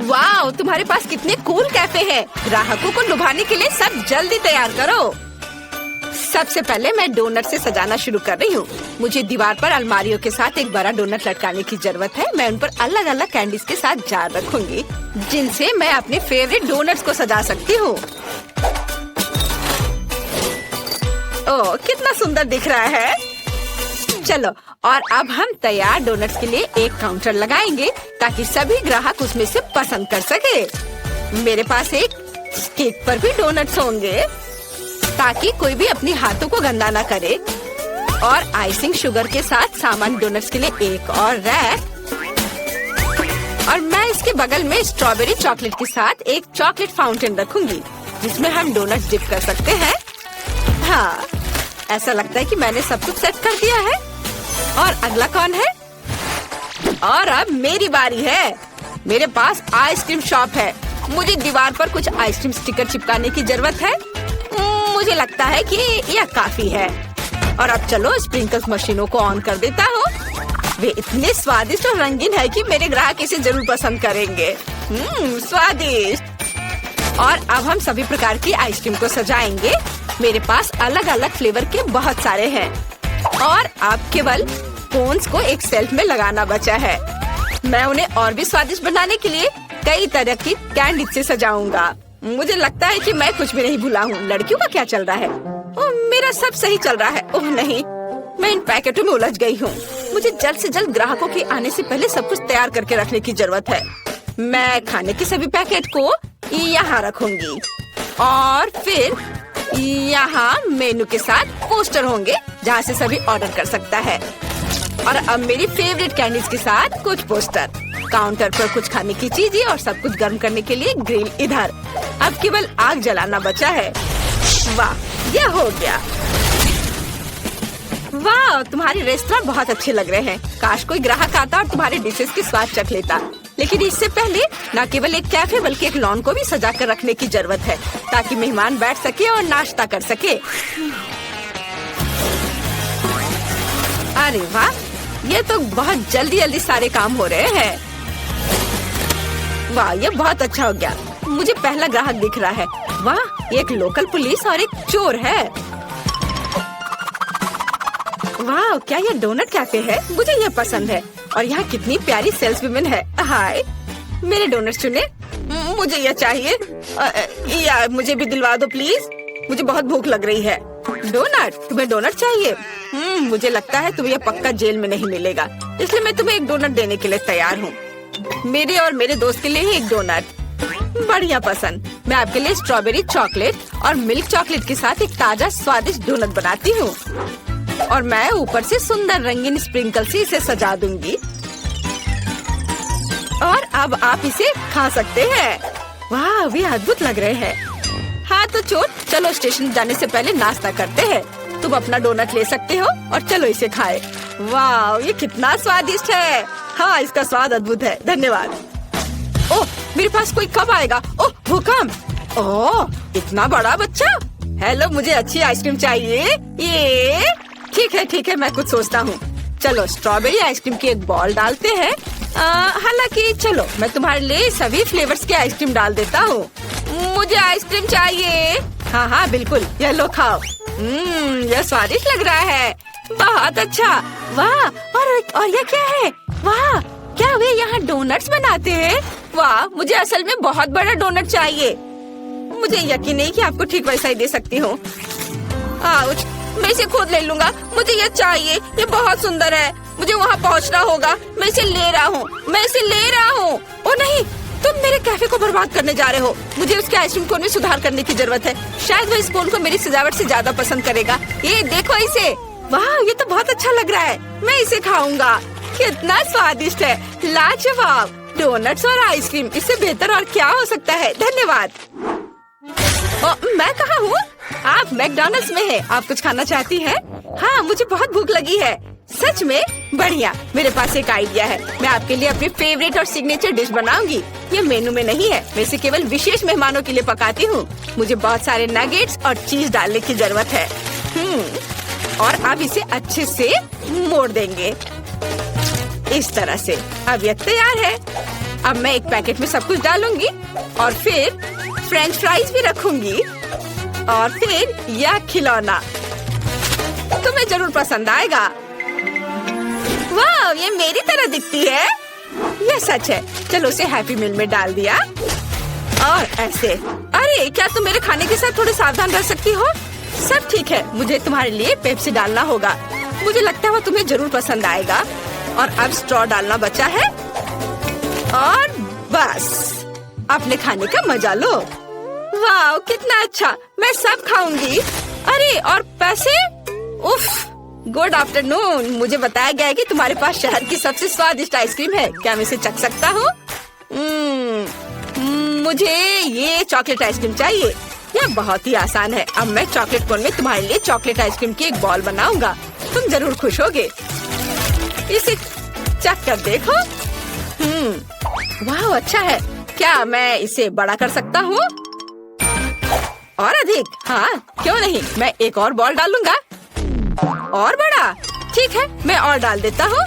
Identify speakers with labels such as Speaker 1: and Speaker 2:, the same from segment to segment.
Speaker 1: वाह, तुम्हारे पास कितने कूल कैफे हैं। ग्राहकों को लुभाने के लिए सब जल्दी तैयार करो। सबसे पहले मैं डोनट से सजाना शुरू कर रही हूँ। मुझे दीवार पर अलमारियों के साथ एक बड़ा डोनट लटकाने की जरूरत है। मैं उन पर अलग अलग कैंडीज के साथ जार रखूंगी, जिनसे मैं अपने फेवरेट डोनट्स को सजा सकती हूँ। ओह, कितना सुंदर दिख रहा है। चलो, और अब हम तैयार डोनट्स के लिए एक काउंटर लगाएंगे ताकि सभी ग्राहक उसमें से पसंद कर सके। मेरे पास एक केक पर भी डोनट्स होंगे ताकि कोई भी अपने हाथों को गंदा ना करे। और आइसिंग शुगर के साथ सामान डोनट्स के लिए एक और रैक। और मैं इसके बगल में स्ट्रॉबेरी चॉकलेट के साथ एक चॉकलेट फाउंटेन रखूंगी, जिसमें हम डोनट्स डिप कर सकते हैं। हाँ, ऐसा लगता है कि मैंने सब कुछ सेट कर दिया है। और अगला कौन है? और अब मेरी बारी है। मेरे पास आइसक्रीम शॉप है। मुझे दीवार पर कुछ आइसक्रीम स्टिकर चिपकाने की जरूरत है। मुझे लगता है कि यह काफी है। और अब चलो स्प्रिंकल्स मशीनों को ऑन कर देता हूँ। वे इतने स्वादिष्ट और रंगीन है कि मेरे ग्राहक इसे जरूर पसंद करेंगे। स्वादिष्ट। और अब हम सभी प्रकार की आइसक्रीम को सजाएंगे। मेरे पास अलग अलग फ्लेवर के बहुत सारे हैं। और अब केवल कोन्स को एक शेल्फ में लगाना बचा है। मैं उन्हें और भी स्वादिष्ट बनाने के लिए कई तरह की कैंडी से सजाऊंगा। मुझे लगता है कि मैं कुछ भी नहीं भूला हूँ। लड़कियों का क्या चल रहा है? ओह, मेरा सब सही चल रहा है। ओह नहीं, मैं इन पैकेटों में उलझ गई हूँ। मुझे जल्द से जल्द ग्राहकों के आने से पहले सब कुछ तैयार करके रखने की जरूरत है। मैं खाने के सभी पैकेट को यहाँ रखूंगी और फिर यहाँ मेनू के साथ पोस्टर होंगे जहाँ से सभी ऑर्डर कर सकता है। और अब मेरी फेवरेट कैंडीज के साथ कुछ पोस्टर। काउंटर पर कुछ खाने की चीजें और सब कुछ गर्म करने के लिए ग्रिल इधर। अब केवल आग जलाना बचा है। वाह, यह हो गया। वाह, तुम्हारे रेस्टोरेंट बहुत अच्छे लग रहे हैं। काश कोई ग्राहक आता और तुम्हारे डिशेस की स्वाद चख लेता। लेकिन इससे पहले न केवल एक कैफे बल्कि एक लॉन को भी सजा कर रखने की जरूरत है ताकि मेहमान बैठ सके और नाश्ता कर सके। अरे वाह, ये तो बहुत जल्दी जल्दी सारे काम हो रहे हैं। वाह, ये बहुत अच्छा हो गया। मुझे पहला ग्राहक दिख रहा है। वाह, एक लोकल पुलिस और एक चोर है। वाह, क्या ये डोनट कैफे है? मुझे ये पसंद है। और यहाँ कितनी प्यारी सेल्स वुमेन है। हाय, मेरे डोनट चुने। मुझे ये चाहिए। या मुझे भी दिलवा दो प्लीज। मुझे बहुत भूख लग रही है। डोनट? तुम्हें डोनट चाहिए? मुझे लगता है तुम्हें यह पक्का जेल में नहीं मिलेगा, इसलिए मैं तुम्हें एक डोनट देने के लिए तैयार हूँ। मेरे और मेरे दोस्त के लिए ही एक डोनट। बढ़िया पसंद। मैं आपके लिए स्ट्रॉबेरी चॉकलेट और मिल्क चॉकलेट के साथ एक ताजा स्वादिष्ट डोनट बनाती हूँ। और मैं ऊपर से सुंदर रंगीन स्प्रिंकल से इसे सजा दूंगी। और अब आप इसे खा सकते हैं। वाह, वे अद्भुत लग रहे हैं। हाँ तो चोर, चलो स्टेशन जाने से पहले नाश्ता करते हैं। तुम अपना डोनट ले सकते हो और चलो इसे खाए। वाह, ये कितना स्वादिष्ट है। हाँ, इसका स्वाद अद्भुत है। धन्यवाद। ओह, मेरे पास कोई कब आएगा? ओह, भूकंप। ओह, इतना बड़ा बच्चा। हेलो, मुझे अच्छी आइसक्रीम चाहिए। ये ठीक है, मैं कुछ सोचता हूँ। चलो स्ट्रॉबेरी आइसक्रीम की एक बॉल डालते हैं। हालांकि चलो मैं तुम्हारे लिए सभी फ्लेवर्स के आइसक्रीम डाल देता हूँ। मुझे आइसक्रीम चाहिए। हाँ बिल्कुल, यह लो खाओ। यह स्वादिष्ट लग रहा है। बहुत अच्छा। वाह, और यह क्या है? वाह, क्या वे यहाँ डोनट्स बनाते हैं? वाह, मुझे असल में बहुत बड़ा डोनट चाहिए। मुझे यकीन नहीं कि आपको ठीक वैसा ही दे सकती हूँ। मैं इसे खुद ले लूंगा। मुझे ये चाहिए। ये बहुत सुंदर है। मुझे वहाँ पहुँचना होगा। मैं इसे ले रहा हूँ। ओ नहीं, तुम मेरे कैफे को बर्बाद करने जा रहे हो। मुझे उसके आइसक्रीम कोन में सुधार करने की जरूरत है। शायद वो इस कोन को मेरी सजावट से ज्यादा पसंद करेगा। ये देखो इसे। वाह, ये तो बहुत अच्छा लग रहा है। मैं इसे खाऊंगा। कितना स्वादिष्ट है। लाजवाब। डोनट्स और आइसक्रीम, इससे बेहतर और क्या हो सकता है। धन्यवाद। मैं कहाँ हूँ? आप मैकडॉनल्ड्स में हैं। आप कुछ खाना चाहती हैं? हाँ, मुझे बहुत भूख लगी है। सच में? बढ़िया। मेरे पास एक आइडिया है। मैं आपके लिए अपनी फेवरेट और सिग्नेचर डिश बनाऊंगी। ये मेनू में नहीं है। मैं इसे केवल विशेष मेहमानों के लिए पकाती हूँ। मुझे बहुत सारे नगेट्स और चीज डालने की जरूरत है। और अब इसे अच्छे से मोड़ देंगे इस तरह से। अब ये तैयार है। अब मैं एक पैकेट में सब कुछ डालूंगी और फिर फ्रेंच फ्राइज भी रखूंगी और फिर यह खिलौना तुम्हें जरूर पसंद आएगा। वाह, ये मेरी तरह दिखती है। यह सच है। चलो उसे हैप्पी मील में डाल दिया और ऐसे। अरे क्या तुम मेरे खाने के साथ थोड़े सावधान रह सकती हो? सब ठीक है, मुझे तुम्हारे लिए पेप्सी डालना होगा। मुझे लगता है वो तुम्हें जरूर पसंद आएगा। और अब स्ट्रॉ डालना बचा है और बस अपने खाने का मजा लो। वाह कितना अच्छा, मैं सब खाऊंगी। अरे और पैसे? उफ, गुड आफ्टरनून। मुझे बताया गया है कि तुम्हारे पास शहर की सबसे स्वादिष्ट आइसक्रीम है। क्या मैं इसे चख सकता हूँ? मुझे ये चॉकलेट आइसक्रीम चाहिए। यह बहुत ही आसान है। अब मैं चॉकलेट कोन में तुम्हारे लिए चॉकलेट आइसक्रीम की एक बॉल बनाऊंगा। तुम जरूर खुश होगे। इसे चख कर देखो। वाह अच्छा है। क्या मैं इसे बड़ा कर सकता हूँ? और अधिक? हाँ क्यों नहीं, मैं एक और बॉल डालूंगा। और बड़ा? ठीक है, मैं और डाल देता हूँ।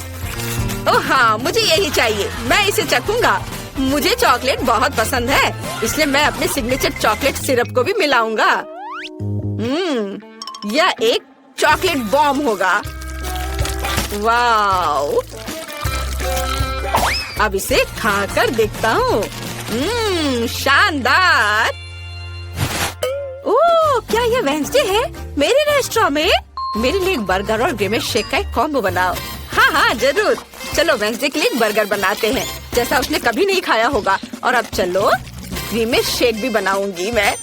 Speaker 1: ओह हाँ, मुझे यही चाहिए। मैं इसे चखूंगा। मुझे चॉकलेट बहुत पसंद है, इसलिए मैं अपने सिग्नेचर चॉकलेट सिरप को भी मिलाऊंगा। यह एक चॉकलेट बॉम्ब होगा। वाओ, अब इसे खाकर देखता हूँ। शानदार। ओह, क्या यह वेंसडे है? मेरे रेस्टोरेंट में मेरे लिए एक बर्गर और ग्रेमेश शेक का एक कॉम्बो बनाओ। हाँ हाँ जरूर। चलो वेंसडे के लिए एक बर्गर बनाते हैं, जैसा उसने कभी नहीं खाया होगा। और अब चलो ग्रेमेश शेक भी बनाऊंगी मैं।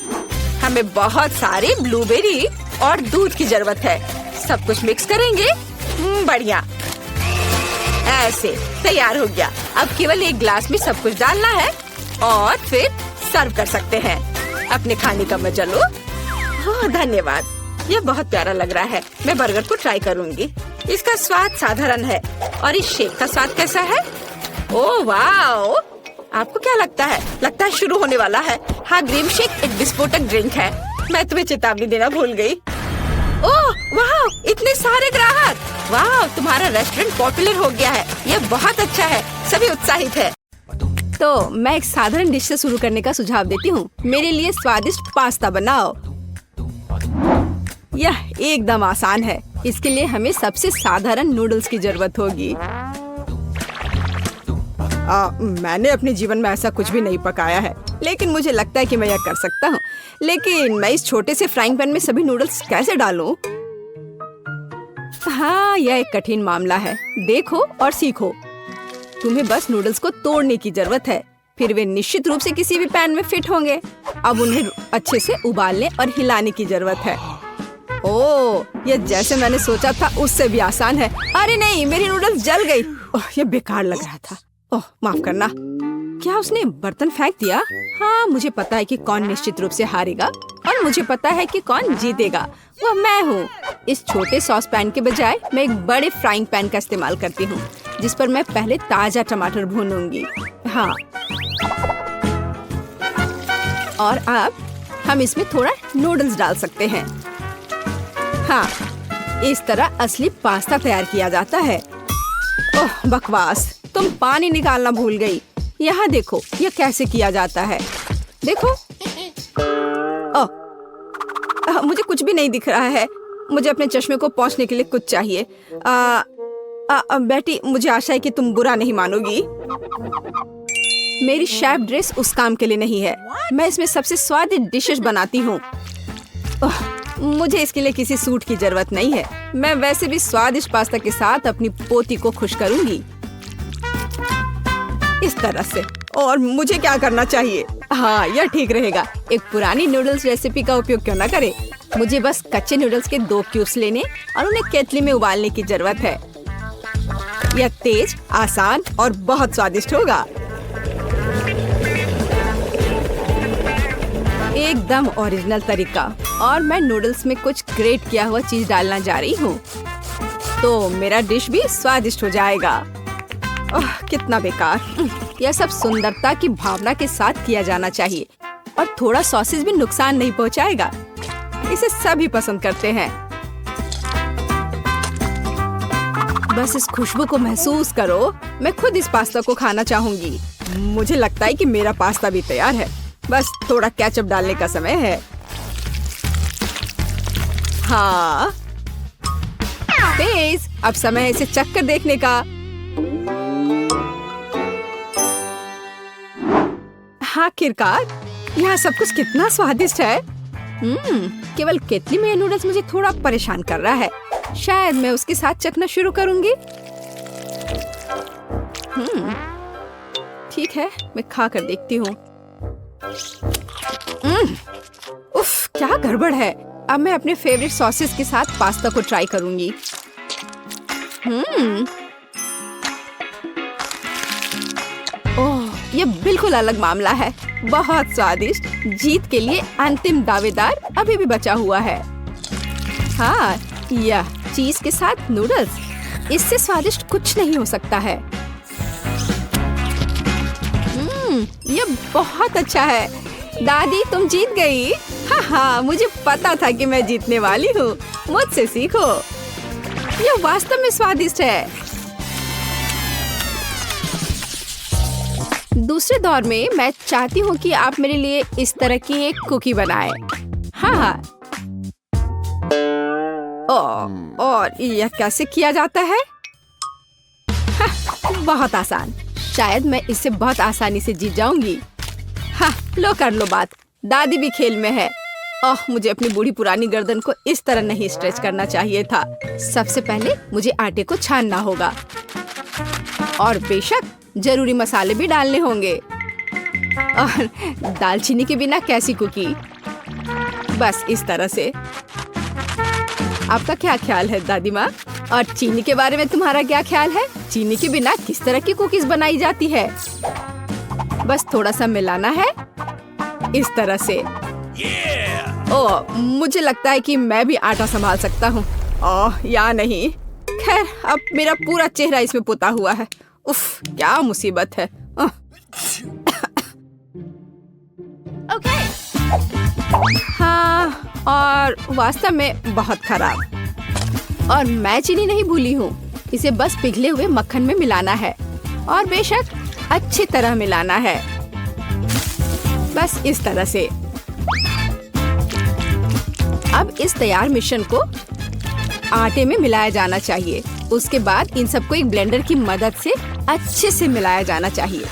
Speaker 1: हमें बहुत सारे ब्लूबेरी और दूध की जरूरत है। सब कुछ मिक्स करेंगे। बढ़िया, ऐसे तैयार हो गया। अब केवल एक ग्लास में सब कुछ डालना है और फिर सर्व कर सकते हैं। अपने खाने का मजा लो। हाँ धन्यवाद, यह बहुत प्यारा लग रहा है। मैं बर्गर को ट्राई करूंगी। इसका स्वाद साधारण है। और इस शेक का स्वाद कैसा है? ओह वाओ, आपको क्या लगता है? लगता है शुरू होने वाला है। हाँ, ग्रीम शेक एक विस्फोटक ड्रिंक है। मैं तुम्हें चेतावनी देना भूल गई। ओह वाओ, इतने सारे ग्राहक। वाओ, तुम्हारा रेस्टोरेंट पॉपुलर हो गया है। यह बहुत अच्छा है। सभी उत्साहित है। तो मैं एक साधारण डिश से शुरू करने का सुझाव देती हूँ। मेरे लिए स्वादिष्ट पास्ता बनाओ। यह एकदम आसान है। इसके लिए हमें सबसे साधारण नूडल्स की जरूरत होगी। मैंने अपने जीवन में ऐसा कुछ भी नहीं पकाया है, लेकिन मुझे लगता है कि मैं यह कर सकता हूँ। लेकिन मैं इस छोटे से फ्राइंग पैन में सभी नूडल्स कैसे डालूं? हाँ, यह एक कठिन मामला है। देखो और सीखो। तुम्हें बस नूडल्स को तोड़ने की जरूरत है, फिर वे निश्चित रूप से किसी भी पैन में फिट होंगे। अब उन्हें अच्छे से उबालने और हिलाने की जरूरत है। ओह, यह जैसे मैंने सोचा था उससे भी आसान है। अरे नहीं, मेरी नूडल्स जल गई। ओह, यह बेकार लग रहा था। ओह, माफ करना। क्या उसने बर्तन फेंक दिया? हाँ, मुझे पता है कि कौन निश्चित रूप से हारेगा और मुझे पता है कि कौन जीतेगा। वह मैं हूँ। इस छोटे सॉस पैन के बजाय मैं एक बड़े फ्राइंग पैन का इस्तेमाल करती हूँ, जिस पर मैं पहले ताजा टमाटर भूनूंगी। हाँ, और अब हम इसमें थोड़ा नूडल्स डाल सकते हैं। हाँ, इस तरह असली पास्ता तैयार किया जाता है। ओह बकवास, तुम पानी निकालना भूल गई। यहाँ देखो, यह कैसे किया जाता है। देखो। ओह, मुझे कुछ भी नहीं दिख रहा है। मुझे अपने चश्मे को पोंछने के लिए कुछ चाहिए। बेटी, मुझे आशा है कि तुम बुरा नहीं मानोगी। मेरी शेफ ड्रेस उस काम के लिए नहीं है। मैं इसमें सबसे स्वादिष्ट डिशेस बनाती हूँ। मुझे इसके लिए किसी सूट की जरूरत नहीं है। मैं वैसे भी स्वादिष्ट पास्ता के साथ अपनी पोती को खुश करूंगी इस तरह से। और मुझे क्या करना चाहिए? हाँ, यह ठीक रहेगा। एक पुरानी नूडल्स रेसिपी का उपयोग क्यों न करें। मुझे बस कच्चे नूडल्स के 2 क्यूब्स लेने और उन्हें केतली में उबालने की जरूरत है। यह तेज, आसान और बहुत स्वादिष्ट होगा। एकदम ओरिजिनल तरीका। और मैं नूडल्स में कुछ ग्रेट किया हुआ चीज डालना जा रही हूँ, तो मेरा डिश भी स्वादिष्ट हो जाएगा। ओह, कितना बेकार। यह सब सुंदरता की भावना के साथ किया जाना चाहिए और थोड़ा सॉसेज भी नुकसान नहीं पहुँचाएगा। इसे सभी पसंद करते हैं। बस इस खुशबू को महसूस करो। मैं खुद इस पास्ता को खाना चाहूंगी। मुझे लगता है कि मेरा पास्ता भी तैयार है। बस थोड़ा केचप डालने का समय है। हाँ, तेज, अब समय है इसे चख कर देखने का। आखिरकार, यहाँ सब कुछ कितना स्वादिष्ट है। केवल केतली में ये नूडल्स मुझे थोड़ा परेशान कर रहा है। शायद मैं उसके साथ चखना शुरू करूंगी। ठीक है, मैं खा कर देखती हूँ। उफ, क्या गड़बड़ है। अब मैं अपने फेवरेट सॉसेस के साथ पास्ता को ट्राई करूंगी। ओह, ये बिल्कुल अलग मामला है। बहुत स्वादिष्ट। जीत के लिए अंतिम दावेदार अभी भी बचा हुआ है। हाँ, यह चीज के साथ नूडल्स, इससे स्वादिष्ट कुछ नहीं हो सकता है। ये बहुत अच्छा है। दादी, तुम जीत गई। हाँ, मुझे पता था कि मैं जीतने वाली हूँ। मुझसे सीखो। यह वास्तव में स्वादिष्ट है। दूसरे दौर में मैं चाहती हूँ कि आप मेरे लिए इस तरह की एक कुकी बनाएं। हाँ। और यह कैसे किया जाता है? हाँ, बहुत आसान। शायद मैं इससे बहुत आसानी से जीत जाऊंगी। हाँ, लो कर लो बात। दादी भी खेल में है। ओह, मुझे अपनी बूढ़ी पुरानी गर्दन को इस तरह नहीं स्ट्रेच करना चाहिए था। सबसे पहले मुझे आटे को छानना होगा और बेशक जरूरी मसाले भी डालने होंगे। और दालचीनी के बिना कैसी कुकी? बस इस तरह से। आपका क्या ख्याल है दादी माँ? और चीनी के बारे में तुम्हारा क्या ख्याल है? चीनी के बिना किस तरह की कुकीज बनाई जाती है? बस थोड़ा सा मिलाना है इस तरह से। ओह, मुझे लगता है कि मैं भी आटा संभाल सकता हूँ। ओह, या नहीं। खैर, अब मेरा पूरा चेहरा इसमें पुता हुआ है। उफ, क्या मुसीबत है। ओके। हाँ, और वास्तव में बहुत खराब। और मैं चीनी नहीं भूली हूँ। इसे बस पिघले हुए मक्खन में मिलाना है और बेशक अच्छी तरह मिलाना है। बस इस तरह से। अब इस तैयार मिश्रण को आटे में मिलाया जाना चाहिए। उसके बाद इन सबको एक ब्लेंडर की मदद से अच्छे से मिलाया जाना चाहिए।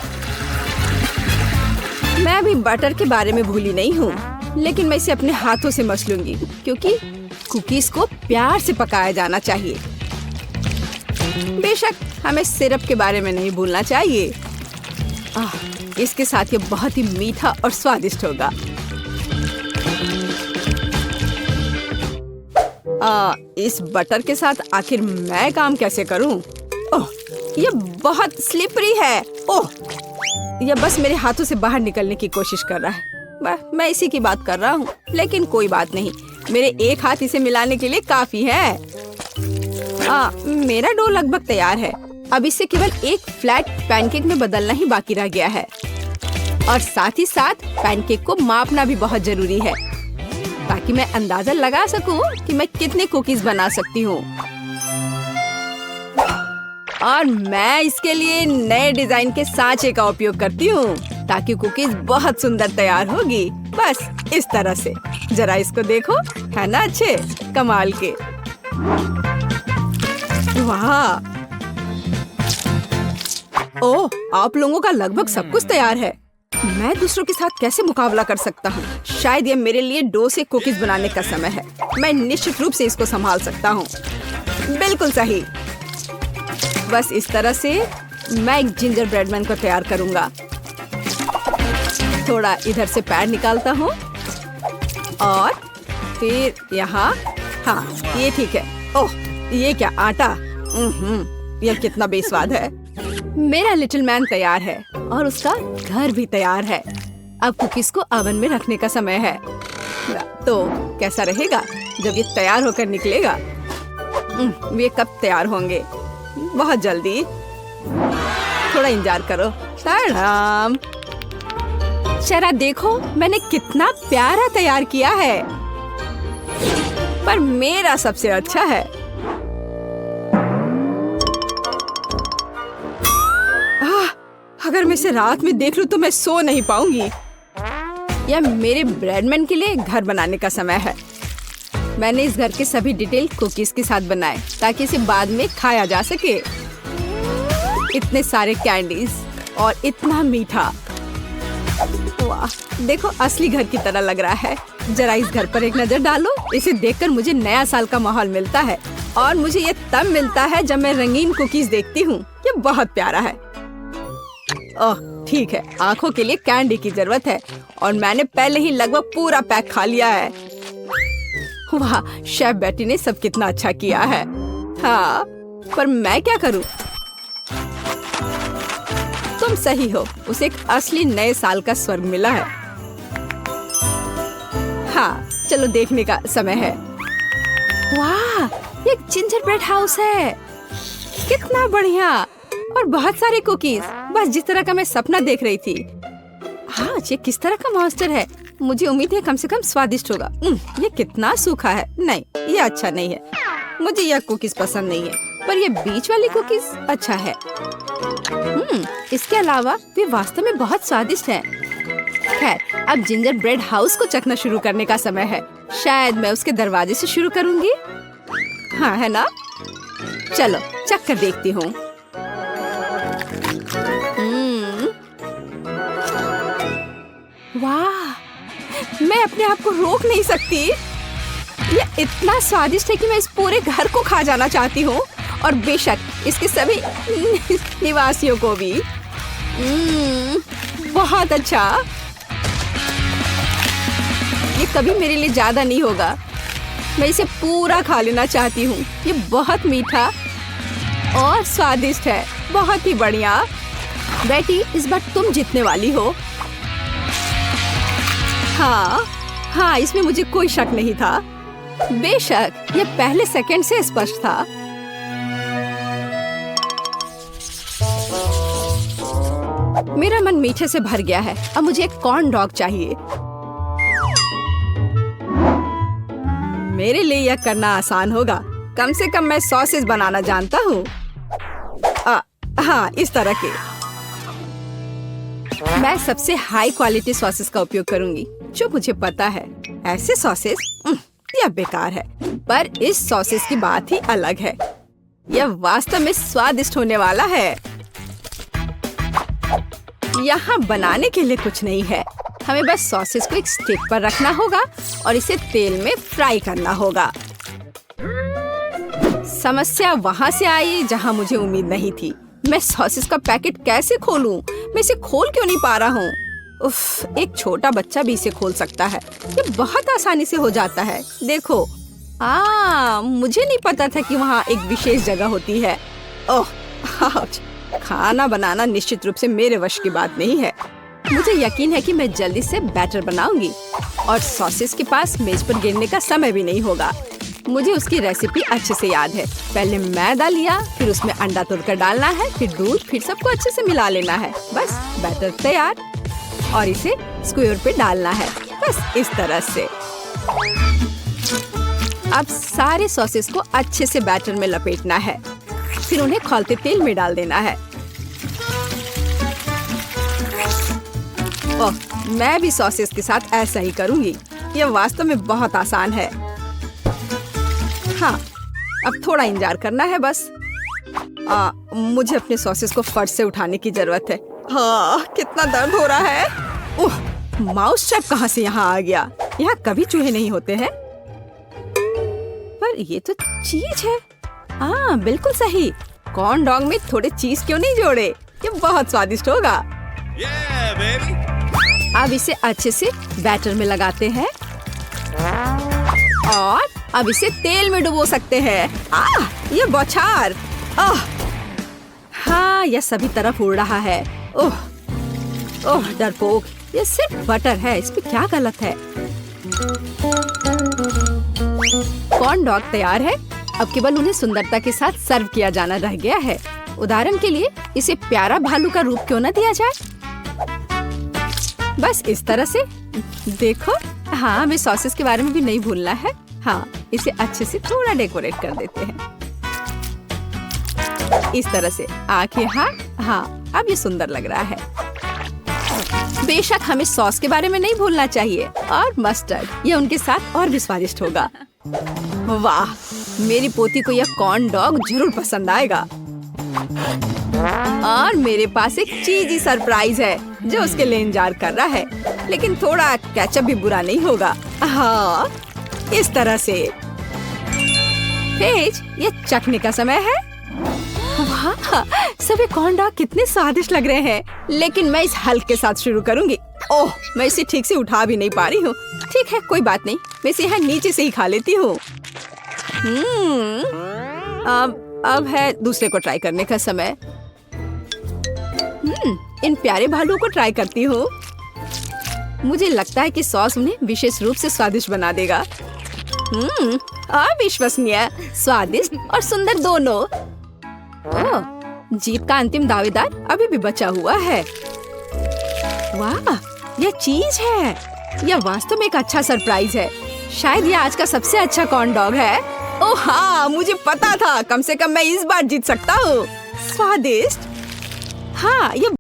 Speaker 1: मैं अभी बटर के बारे में भूली नहीं हूँ, लेकिन मैं इसे अपने हाथों से मस लूंगी क्योंकि कुकीज को प्यार से पकाया जाना चाहिए। बेशक हमें सिरप के बारे में नहीं भूलना चाहिए। इसके साथ ये बहुत ही मीठा और स्वादिष्ट होगा। इस बटर के साथ आखिर मैं काम कैसे करूं? ओह, ये बहुत स्लिपरी है। ओह, ये बस मेरे हाथों से बाहर निकलने की कोशिश कर रहा है। मैं इसी की बात कर रहा हूँ, लेकिन कोई बात नहीं। मेरे एक हाथ इसे मिलाने के लिए काफी है। मेरा डो लगभग तैयार है। अब इसे केवल एक फ्लैट पैनकेक में बदलना ही बाकी रह गया है। और साथ ही साथ पैनकेक को मापना भी बहुत जरूरी है ताकि मैं अंदाजा लगा सकूं कि मैं कितने कुकीज बना सकती हूँ। और मैं इसके लिए नए डिजाइन के सांचे का उपयोग करती हूँ ताकि कुकीज बहुत सुंदर तैयार होगी। बस इस तरह से। जरा इसको देखो, है ना अच्छे? कमाल के। वाह! ओह, आप लोगों का लगभग सब कुछ तैयार है। मैं दूसरों के साथ कैसे मुकाबला कर सकता हूँ? शायद ये मेरे लिए डो से कुकीज बनाने का समय है। मैं निश्चित रूप से इसको संभाल सकता हूँ। बिल्कुल सही। बस इस तरह से मैं एक जिंजर ब्रेड मैन को तैयार करूँगा। थोड़ा इधर से पैर निकालता हूँ और फिर यहाँ। हाँ, ये ठीक है। ओह, ये क्या आटा? यह कितना बेस्वाद है। मेरा लिटिल मैन तैयार है और उसका घर भी तैयार है। अब कुकीज को ओवन में रखने का समय है। तो कैसा रहेगा जब ये तैयार होकर निकलेगा? ये कब तैयार होंगे? बहुत जल्दी। थोड़ा इंतजार करो। टाडाम! जरा देखो, मैंने कितना प्यारा तैयार किया है। पर मेरा सबसे अच्छा है। अगर मैं इसे रात में देख लूं तो मैं सो नहीं पाऊंगी। यह मेरे ब्रेडमैन के लिए घर बनाने का समय है। मैंने इस घर के सभी डिटेल कुकीज के साथ बनाए ताकि इसे बाद में खाया जा सके। इतने सारे कैंडीज और इतना मीठा। वाह, देखो असली घर की तरह लग रहा है। जरा इस घर पर एक नजर डालो। इसे देखकर मुझे नया साल का माहौल मिलता है और मुझे ये तब मिलता है जब मैं रंगीन कुकीज देखती हूँ। ये बहुत प्यारा है। ओह ठीक है, आंखों के लिए कैंडी की जरूरत है और मैंने पहले ही लगभग पूरा पैक खा लिया है। वाह, शेफ बेटी ने सब कितना अच्छा किया है। हाँ, पर मैं क्या करूँ? तुम सही हो, उसे एक असली नए साल का स्वर्ग मिला है। हाँ, चलो देखने का समय है। वाह, ये एक जिंजर ब्रेड हाउस है। कितना बढ़िया और बहुत सारे कुकीज, बस जिस तरह का मैं सपना देख रही थी। हाँ, ये किस तरह का मॉन्स्टर है? मुझे उम्मीद है कम से कम स्वादिष्ट होगा। ये कितना सूखा है। नहीं, ये अच्छा नहीं है। मुझे यह कुकीज पसंद नहीं है, पर ये बीच वाली कुकीज अच्छा है। इसके अलावा वे वास्तव में बहुत स्वादिष्ट हैं। खैर, अब जिंजर ब्रेड हाउस को चखना शुरू करने का समय है। शायद मैं उसके दरवाजे से शुरू करूंगी। हाँ, है ना? चलो चख कर देखती हूँ। वाह, मैं अपने आप को रोक नहीं सकती। ये इतना स्वादिष्ट है कि मैं इस पूरे घर को खा जाना चाहती हूँ और बेशक इसके सभी निवासियों को भी। बहुत अच्छा। ये कभी मेरे लिए ज्यादा नहीं होगा। मैं इसे पूरा खा लेना चाहती हूँ। ये बहुत मीठा और स्वादिष्ट है। बहुत ही बढ़िया। बेटी, इस बार तुम जीतने वाली हो। हाँ, इसमें मुझे कोई शक नहीं था। बेशक ये पहले सेकंड से स्पष्ट था। मेरा मन मीठे से भर गया है। अब मुझे एक कॉर्न डॉग चाहिए। मेरे लिए यह करना आसान होगा। कम से कम मैं सॉसेज बनाना जानता हूँ। हाँ, इस तरह के। मैं सबसे हाई क्वालिटी सॉसेस का उपयोग करूंगी जो मुझे पता है। ऐसे सॉसेस यह बेकार है, पर इस सॉसेस की बात ही अलग है। यह वास्तव में स्वादिष्ट होने वाला है। यहाँ बनाने के लिए कुछ नहीं है। हमें बस सॉसेस को एक स्टिक पर रखना होगा और इसे तेल में फ्राई करना होगा। समस्या वहाँ से आई जहाँ मुझे उम्मीद नहीं थी। मैं सॉसेस का पैकेट कैसे खोलूं? मैं इसे खोल क्यों नहीं पा रहा हूँ? उफ, एक छोटा बच्चा भी इसे खोल सकता है। ये बहुत आसानी से हो जाता है। देखो, मुझे नहीं पता था कि वहाँ एक विशेष जगह होती है। ओह, खाना बनाना निश्चित रूप से मेरे वश की बात नहीं है। मुझे यकीन है कि मैं जल्दी से बैटर बनाऊंगी और सॉसेस के पास मेज पर गिरने का समय भी नहीं होगा। मुझे उसकी रेसिपी अच्छे से याद है। पहले मैदा लिया, फिर उसमें अंडा तोड़कर डालना है, फिर दूध, फिर सबको अच्छे से मिला लेना है। बस बैटर तैयार और इसे स्क्वायर पे डालना है। बस इस तरह से। अब सारे सॉसेस को अच्छे से बैटर में लपेटना है, फिर उन्हें खौलते तेल में डाल देना है। ओह, मैं भी सॉसेस के साथ ऐसा ही करूंगी। यह वास्तव में बहुत आसान है। हाँ, अब थोड़ा इंतजार करना है बस। मुझे अपने सॉसेस को फर्श से उठाने की जरूरत है। हाँ, कितना दर्द हो रहा है। ओह, माउस ट्रैप कहाँ से यहाँ आ गया? यहाँ कभी चूहे नहीं होते हैं। पर ये तो चीज है। बिल्कुल सही। कॉर्न डॉग में थोड़े चीज क्यों नहीं जोड़े? ये बहुत स्वादिष्ट होगा। अब इसे अच्छे से बैटर में लगाते हैं और अब इसे तेल में डुबो सकते हैं। ये बौछार। हाँ, यह सभी तरफ उड़ रहा है। ओह डरपोक, ये सिर्फ बटर है, इसमें क्या गलत है? कॉर्न डॉग तैयार है। अब केवल उन्हें सुंदरता के साथ सर्व किया जाना रह गया है। उदाहरण के लिए इसे प्यारा भालू का रूप क्यों न दिया जाए? बस इस तरह से। देखो, हाँ, हमें सॉसेस के बारे में भी नहीं भूलना है। हाँ, इसे अच्छे से थोड़ा डेकोरेट कर देते हैं। इस तरह से आंखें, हाँ, अब ये सुंदर लग रहा है। बेशक हमें सॉस के बारे में नहीं भूलना चाहिए, और मस्टर्ड, ये उनके साथ और भी स्वादिष्ट होगा। वाह, मेरी पोती को यह कॉर्न डॉग जरूर पसंद आएगा। और मेरे पास एक चीजी सरप्राइज है जो उसके लिए इंतजार कर रहा है, लेकिन थोड़ा केचप भी बुरा नहीं होगा। हाँ, इस तरह से। पेज, ये चखने का समय है। वाह, सभी कॉर्न डॉग कितने स्वादिष्ट लग रहे हैं, लेकिन मैं इस हल्क के साथ शुरू करूंगी। ओह, मैं इसे ठीक से उठा भी नहीं पा रही हूँ। ठीक है, कोई बात नहीं, मैं इसे यहाँ नीचे से ही खा लेती हूँ। अब है दूसरे को ट्राई करने का समय। इन प्यारे भालुओं को ट्राई करती हूँ। मुझे लगता है कि सॉस उन्हें विशेष रूप से स्वादिष्ट बना देगा। अविश्वसनीय, स्वादिष्ट और सुंदर दोनों। ओह, जीत का अंतिम दावेदार अभी भी बचा हुआ है। वाह, यह चीज है। यह वास्तव में एक अच्छा सरप्राइज है। शायद यह आज का सबसे अच्छा कॉर्न डॉग है। ओह हाँ, मुझे पता था, कम से कम मैं इस बार जीत सकता हूँ। स्वादिष्ट। हाँ, ये